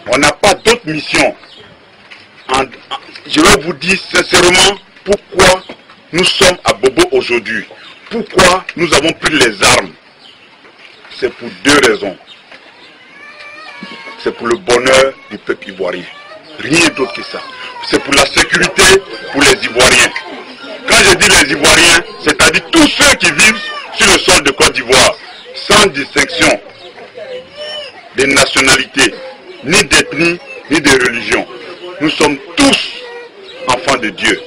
On n'a pas d'autre mission. Je vais vous dire sincèrement pourquoi nous sommes à Bobo aujourd'hui. Pourquoi nous avons pris les armes. C'est pour deux raisons. C'est pour le bonheur du peuple ivoirien. Rien d'autre que ça. C'est pour la sécurité pour les Ivoiriens. Quand je dis les Ivoiriens, c'est-à-dire tous ceux qui vivent sur le sol de Côte d'Ivoire, sans distinction de nationalité, ni d'ethnie, ni de religion. Nous sommes tous enfants de Dieu.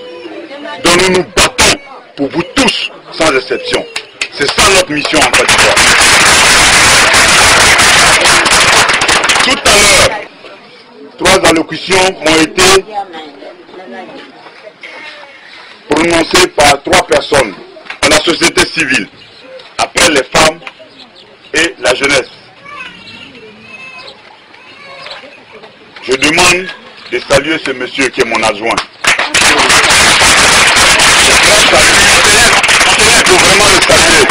Donc nous nous battons pour vous tous, sans exception. C'est ça notre mission en Côte d'Ivoire. Tout à l'heure, 3 allocutions ont été prononcées par 3 personnes dans la société civile, après les femmes et la jeunesse. Je demande de saluer ce monsieur qui est mon adjoint. Il faut vraiment le saluer.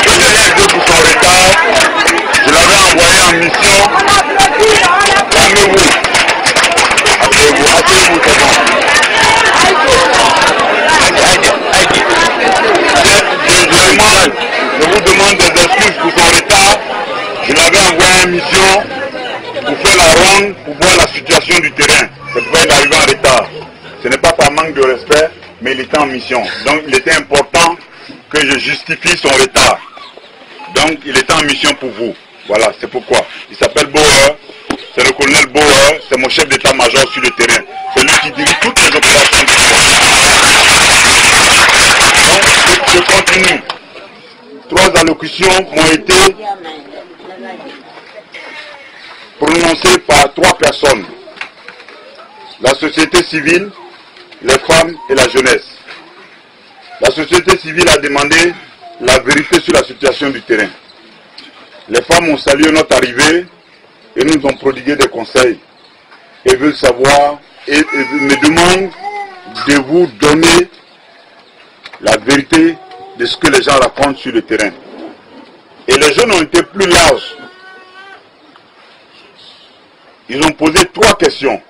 Je l'ai aidé pour son retard. Je l'avais envoyé en mission. Calmez-vous. Asseyez-vous, asseyez-vous, c'est bon. Je vous demande des excuses pour son retard. Je l'avais envoyé en mission pour faire la ronde, pour voir la situation du terrain. C'est pourquoi il est arrivé en retard. Ce n'est pas par manque de respect, mais il était en mission. Donc il était important que je justifie son retard. Donc il était en mission pour vous. Voilà, c'est pourquoi. Il s'appelle Bauer, c'est le colonel Bauer, c'est mon chef d'état-major sur le terrain. C'est lui qui dirige toutes les opérations du terrain. Donc je continue. 3 allocutions ont été prononcées par 3 personnes. La société civile, les femmes et la jeunesse. La société civile a demandé la vérité sur la situation du terrain. Les femmes ont salué notre arrivée et nous ont prodigué des conseils et veulent savoir et me demandent de vous donner la vérité de ce que les gens racontent sur le terrain. Et les jeunes ont été plus larges. Ils ont posé 3 questions.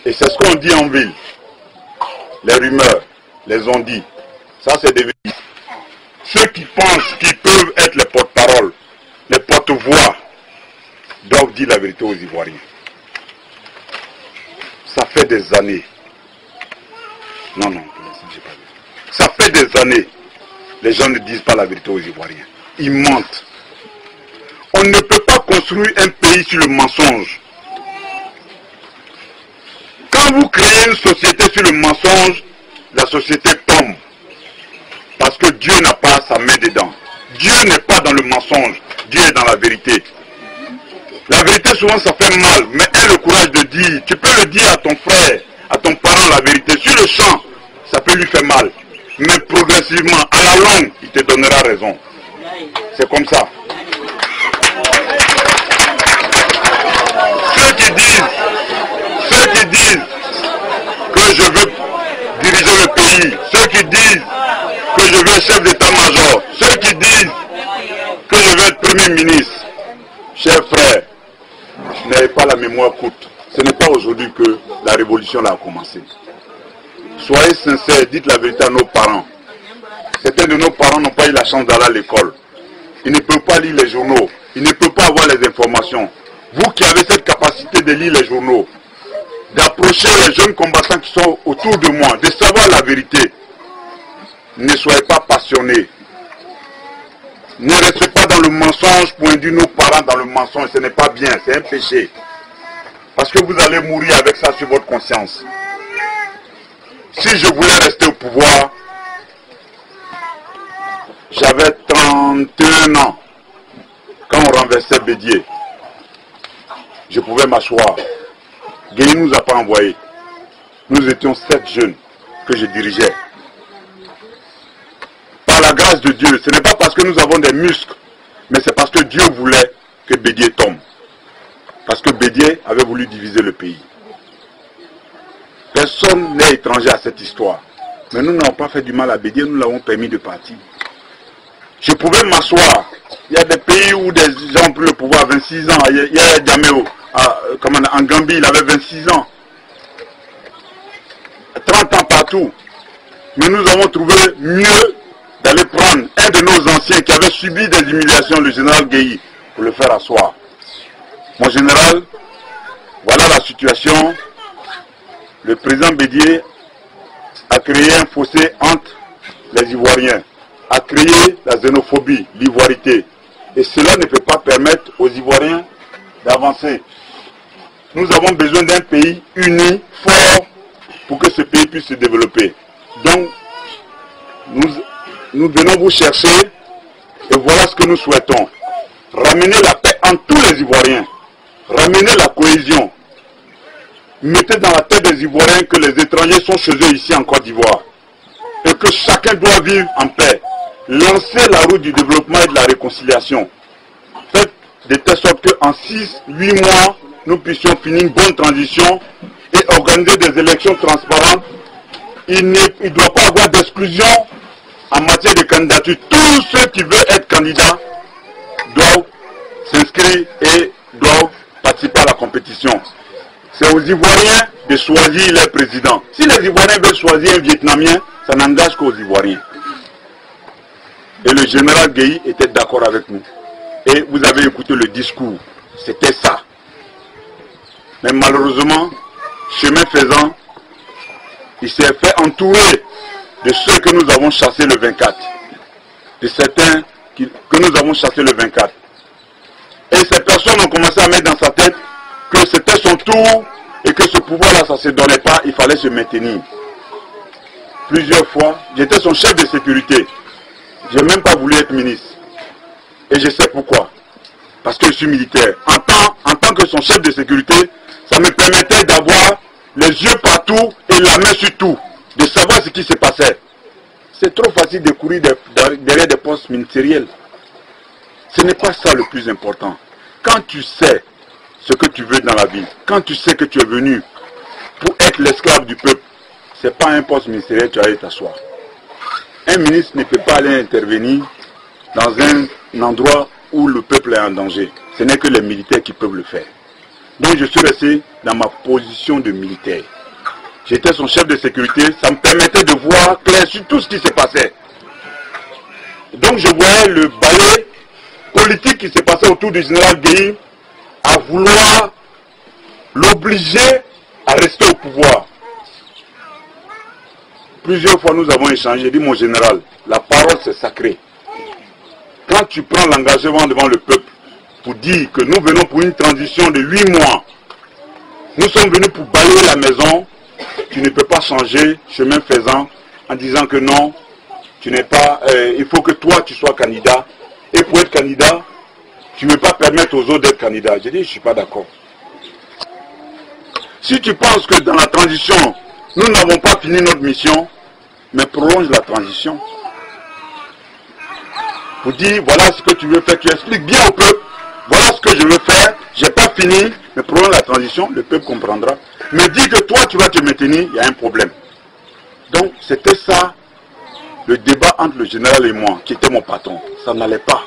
Et c'est ce qu'on dit en ville. Les rumeurs, les on-dit. Ça, c'est des vérités. Ceux qui pensent qu'ils peuvent être les porte-paroles, les porte-voix, doivent dire la vérité aux Ivoiriens. Ça fait des années. Non, j'ai pas dit. Ça fait des années. Les gens ne disent pas la vérité aux Ivoiriens. Ils mentent. On ne peut pas construire un pays sur le mensonge. Quand vous créez une société sur le mensonge, la société tombe. Parce que Dieu n'a pas sa main dedans. Dieu n'est pas dans le mensonge. Dieu est dans la vérité. La vérité, souvent, ça fait mal. Mais aie le courage de dire. Tu peux le dire à ton frère, à ton parent, la vérité. Sur le champ, ça peut lui faire mal. Mais progressivement, à la longue, il te donnera raison. C'est comme ça. Ceux qui disent que je veux diriger le pays, ceux qui disent que je veux être chef d'état-major, ceux qui disent que je veux être premier ministre, chers frères, n'ayez pas la mémoire courte. Ce n'est pas aujourd'hui que la révolution a commencé. Soyez sincères, dites la vérité à nos parents. Certains de nos parents n'ont pas eu la chance d'aller à l'école. Ils ne peuvent pas lire les journaux. Ils ne peuvent pas avoir les informations. Vous qui avez cette capacité de lire les journaux, d'approcher les jeunes combattants qui sont autour de moi, de savoir la vérité, ne soyez pas passionnés. Ne restez pas dans le mensonge pour induire nos parents dans le mensonge. Ce n'est pas bien, c'est un péché. Parce que vous allez mourir avec ça sur votre conscience. Si je voulais rester au pouvoir, j'avais 31 ans quand on renversait Bédié. Je pouvais m'asseoir. Guéhi ne nous a pas envoyés. Nous étions 7 jeunes que je dirigeais. Par la grâce de Dieu, ce n'est pas parce que nous avons des muscles, mais c'est parce que Dieu voulait que Bédié tombe. Parce que Bédié avait voulu diviser le pays. Personne n'est étranger à cette histoire. Mais nous n'avons pas fait du mal à Bédié, nous l'avons permis de partir. Je pouvais m'asseoir. Il y a des pays où des gens ont pris le pouvoir à 26 ans. Il y a Djaméo, en Gambie, il avait 26 ans. 30 ans partout. Mais nous avons trouvé mieux d'aller prendre un de nos anciens qui avait subi des humiliations, le général Gueye, pour le faire asseoir. Mon général, voilà la situation. Le président Bédié a créé un fossé entre les Ivoiriens, a créé la xénophobie, l'ivoirité. Et cela ne peut pas permettre aux Ivoiriens d'avancer. Nous avons besoin d'un pays uni, fort, pour que ce pays puisse se développer. Donc, nous venons vous chercher, et voilà ce que nous souhaitons. Ramener la paix entre tous les Ivoiriens, ramener la cohésion. Mettez dans la tête des Ivoiriens que les étrangers sont chez eux ici en Côte d'Ivoire, et que chacun doit vivre en paix. Lancez la route du développement et de la réconciliation. Faites de telle sorte qu'en 6-8 mois, nous puissions finir une bonne transition et organiser des élections transparentes. Il ne doit pas y avoir d'exclusion en matière de candidature. Tous ceux qui veulent être candidats doivent s'inscrire et doivent participer à la compétition. C'est aux Ivoiriens de choisir leur président. Si les Ivoiriens veulent choisir un Vietnamien, ça n'engage qu'aux Ivoiriens. Et le général Gueye était d'accord avec nous. Et vous avez écouté le discours. C'était ça. Mais malheureusement, chemin faisant, il s'est fait entourer de ceux que nous avons chassés le 24. De certains que nous avons chassés le 24. Et ces personnes ont commencé à mettre dans sa tête que c'était son tour et que ce pouvoir-là, ça ne se donnait pas, il fallait se maintenir. Plusieurs fois, j'étais son chef de sécurité. Je n'ai même pas voulu être ministre. Et je sais pourquoi. Parce que je suis militaire. En tant que son chef de sécurité, ça me permettait d'avoir les yeux partout et la main sur tout. De savoir ce qui se passait. C'est trop facile de courir derrière des postes ministériels. Ce n'est pas ça le plus important. Quand tu sais ce que tu veux dans la vie, quand tu sais que tu es venu pour être l'esclave du peuple, ce n'est pas un poste ministériel, tu vas aller t'asseoir. Un ministre ne peut pas aller intervenir dans un endroit où le peuple est en danger. Ce n'est que les militaires qui peuvent le faire. Donc je suis resté dans ma position de militaire. J'étais son chef de sécurité, ça me permettait de voir clair sur tout ce qui se passait. Donc je voyais le balai politique qui se passait autour du général Gueye à vouloir l'obliger à rester au pouvoir. Plusieurs fois nous avons échangé, j'ai dit mon général, la parole c'est sacré. Quand tu prends l'engagement devant le peuple pour dire que nous venons pour une transition de 8 mois, nous sommes venus pour balayer la maison, tu ne peux pas changer chemin faisant en disant que non, tu n'es pas, il faut que toi tu sois candidat. Et pour être candidat, tu ne peux pas permettre aux autres d'être candidats. J'ai dit, je ne suis pas d'accord. Si tu penses que dans la transition, nous n'avons pas fini notre mission, mais prolonge la transition. Pour dire, voilà ce que tu veux faire, tu expliques bien au peuple, voilà ce que je veux faire, je n'ai pas fini, mais prolonge la transition, le peuple comprendra. Mais dis que toi tu vas te maintenir, il y a un problème. Donc c'était ça, le débat entre le général et moi, qui était mon patron. Ça n'allait pas.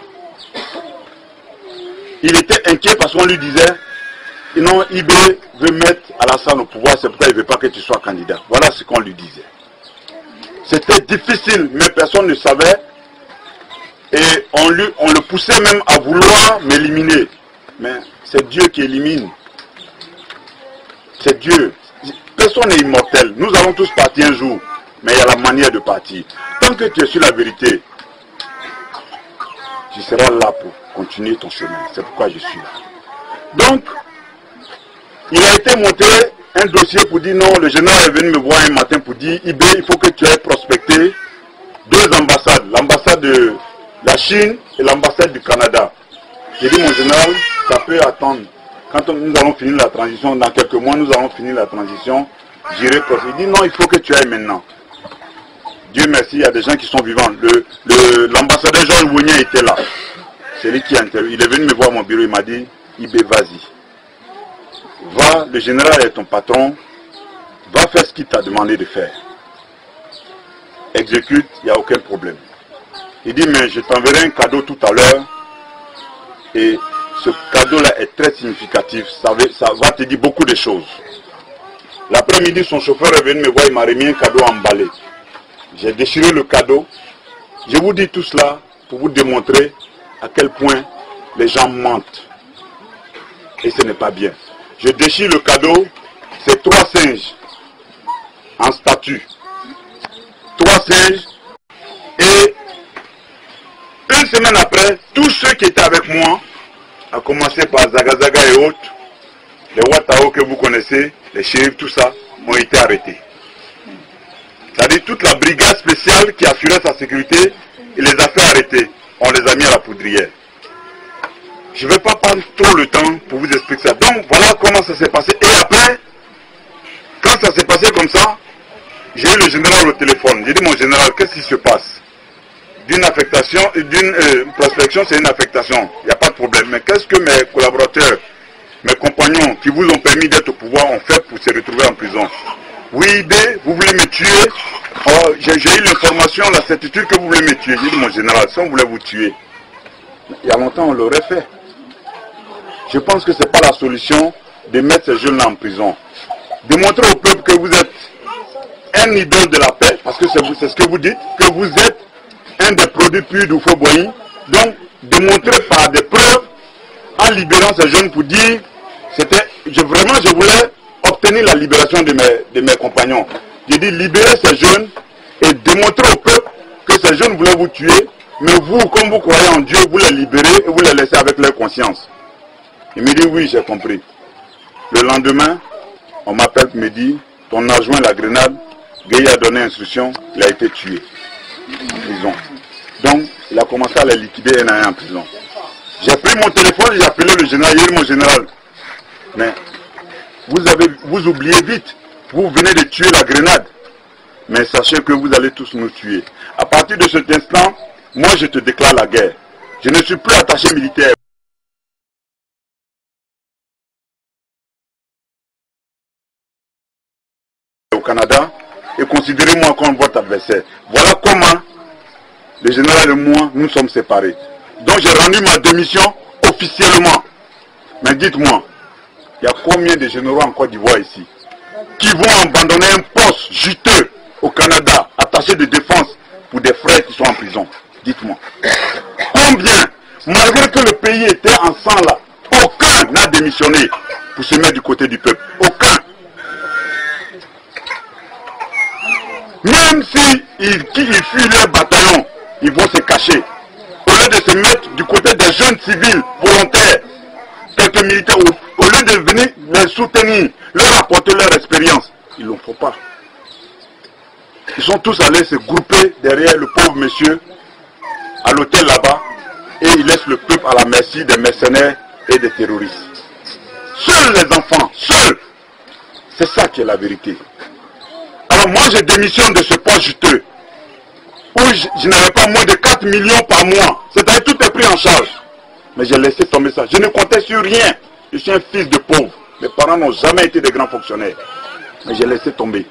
Il était inquiet parce qu'on lui disait, non, IB veut mettre Alassane au pouvoir, c'est pourquoi il ne veut pas que tu sois candidat. Voilà ce qu'on lui disait. C'était difficile, mais personne ne savait. Et on le poussait même à vouloir m'éliminer. Mais c'est Dieu qui élimine. C'est Dieu. Personne n'est immortel. Nous allons tous partir un jour. Mais il y a la manière de partir. Tant que tu es sur la vérité, tu seras là pour continuer ton chemin. C'est pourquoi je suis là. Donc, il a été monté un dossier pour dire non, le général est venu me voir un matin pour dire IB, il faut que tu aies prospecté 2 ambassades. L'ambassade de la Chine et l'ambassade du Canada. J'ai dit mon général, ça peut attendre. Quand nous allons finir la transition, dans quelques mois, nous allons finir la transition, j'irai prospecter. Il dit non, il faut que tu ailles maintenant. Dieu merci, il y a des gens qui sont vivants. L'ambassadeur Jean Wouignan était là. C'est lui qui a interviewé. Il est venu me voir à mon bureau, il m'a dit, IB, vas-y. Va, le général est ton patron, va faire ce qu'il t'a demandé de faire. Exécute, il n'y a aucun problème. Il dit, mais je t'enverrai un cadeau tout à l'heure. Et ce cadeau-là est très significatif. Ça va te dire beaucoup de choses. L'après-midi, son chauffeur est venu me voir, il m'a remis un cadeau emballé. J'ai déchiré le cadeau. Je vous dis tout cela pour vous démontrer à quel point les gens mentent. Et ce n'est pas bien. Je déchire le cadeau, c'est 3 singes en statue. 3 singes. Et une semaine après, tous ceux qui étaient avec moi, à commencer par Zagazaga et autres, les Watao que vous connaissez, les shérifs, tout ça, ont été arrêtés. C'est-à-dire toute la brigade spéciale qui assurait sa sécurité, il les a fait arrêter. On les a mis à la poudrière. Je ne vais pas prendre trop le temps pour vous expliquer ça. Donc voilà comment ça s'est passé. Et après, quand ça s'est passé comme ça, j'ai eu le général au téléphone. J'ai dit, mon général, qu'est-ce qui se passe? D'une affectation, d'une prospection, c'est une affectation. Il n'y a pas de problème. Mais qu'est-ce que mes collaborateurs, mes compagnons qui vous ont permis d'être au pouvoir ont fait pour se retrouver en prison? Oui, vous voulez me tuer? Oh, j'ai eu l'information, la certitude que vous voulez me tuer. J'ai dit, mon général, si on voulait vous tuer, il y a longtemps on l'aurait fait. Je pense que ce n'est pas la solution de mettre ces jeunes-là en prison. Démontrez au peuple que vous êtes un idole de la paix, parce que c'est ce que vous dites, que vous êtes un des produits purs du Faux-Boigny. Donc, démontrez par des preuves, en libérant ces jeunes pour dire, vraiment je voulais obtenir la libération de mes compagnons. J'ai dit, libérez ces jeunes et démontrez au peuple que ces jeunes voulaient vous tuer, mais vous, comme vous croyez en Dieu, vous les libérez et vous les laissez avec leur conscience. Il me dit, oui, j'ai compris. Le lendemain, on m'appelle et me dit, ton adjoint, la grenade, Gueye a donné instruction, il a été tué en prison. Donc, il a commencé à les liquider un à un en prison. J'ai pris mon téléphone, j'ai appelé le général, il dit, mon général, mais vous oubliez vite, vous venez de tuer la grenade, mais sachez que vous allez tous nous tuer. À partir de cet instant, moi je te déclare la guerre. Je ne suis plus attaché militaire. Au Canada, et considérez-moi comme votre adversaire. Voilà comment le général et moi, nous sommes séparés. Donc j'ai rendu ma démission officiellement. Mais dites-moi, il y a combien de généraux en Côte d'Ivoire ici qui vont abandonner un poste juteux au Canada, attaché de défense pour des frères qui sont en prison? Dites-moi. Combien? Malgré que le pays était en sang là, aucun n'a démissionné pour se mettre du côté du peuple. Aucun. Même s'ils fuient leur bataillon, ils vont se cacher. Au lieu de se mettre du côté des jeunes civils volontaires, quelques militaires, au lieu de venir les soutenir, leur apporter leur expérience, ils ne le font pas. Ils sont tous allés se grouper derrière le pauvre monsieur à l'hôtel là-bas et ils laissent le peuple à la merci des mercenaires et des terroristes. Seuls les enfants, seuls. C'est ça qui est la vérité. Alors moi je démissionne de ce poste juteux où je n'avais pas moins de 4 millions par mois. C'est-à-dire tout est pris en charge. Mais j'ai laissé tomber ça. Je ne comptais sur rien. Je suis un fils de pauvre. Mes parents n'ont jamais été des grands fonctionnaires. Mais j'ai laissé tomber.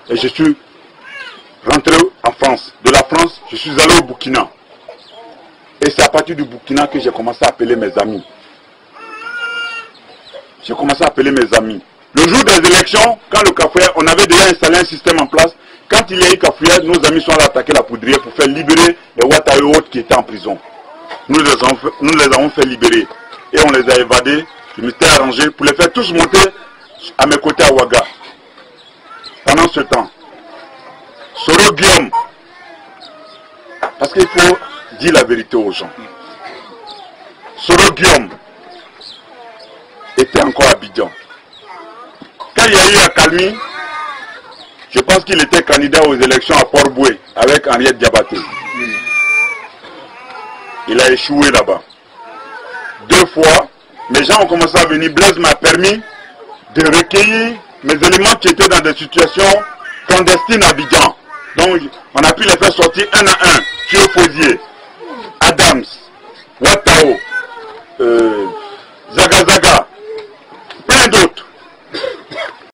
Et je suis rentré en France. De la France, je suis allé au Burkina. Et c'est à partir du Burkina que j'ai commencé à appeler mes amis. J'ai commencé à appeler mes amis. Le jour des élections, quand le Cafouillère, on avait déjà installé un système en place. Quand il y a eu Cafouillère, nos amis sont allés attaquer la poudrière pour faire libérer les Ouattara et autres qui étaient en prison. Nous les avons fait libérer. Et on les a évadés. Je m'étais arrangé pour les faire tous monter à mes côtés à Ouaga. Pendant ce temps, Soro Guillaume, parce qu'il faut dire la vérité aux gens. Soro Guillaume était encore à Abidjan. Quand il y a eu à Kalmi, je pense qu'il était candidat aux élections à Port-Boué avec Henriette Diabaté. Il a échoué là-bas. 2 fois, mes gens ont commencé à venir. Blaise m'a permis de recueillir mes éléments qui étaient dans des situations clandestines à Abidjan. Donc, on a pu les faire sortir un à un. Thio Fosier, Adams, Watao,